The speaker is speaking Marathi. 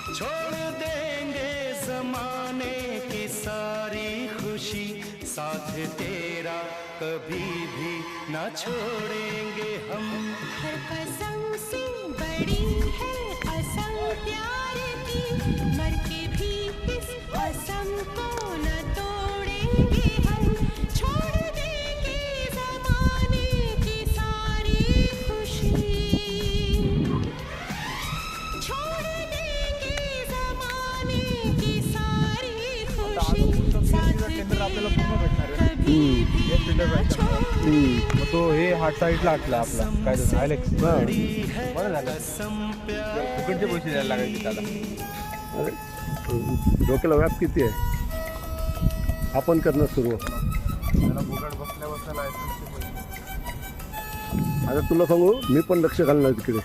छोड़ देंगे जमाने की सारी खुशी, साथ तेरा कभी भी ना छोड़ेंगे हम। हर कसम से बड़ी है कसम प्यार की, मर के भी इस कसम को न तोड़ेंगे हम। छोड़ देंगे जमाने की सारी खुशी, छोड़ देंगे जमाने की सारी खुशी, साथ तेरा कभी भी न छोड़ेंगे। मग तो हे हाट साईडला हाटला आपला काय झालं आयलेक्स बरं झालं फुकटचे पैसे द्यायला लागायचे त्याला. अरे डोक्याला व्याप किती आहे, आपण करणं सुरू. त्याला फुकट बसल्या बसल्या लायसन्सचे पैसे. आता तुला सांगू, मी पण लक्ष घालणार तिकडे.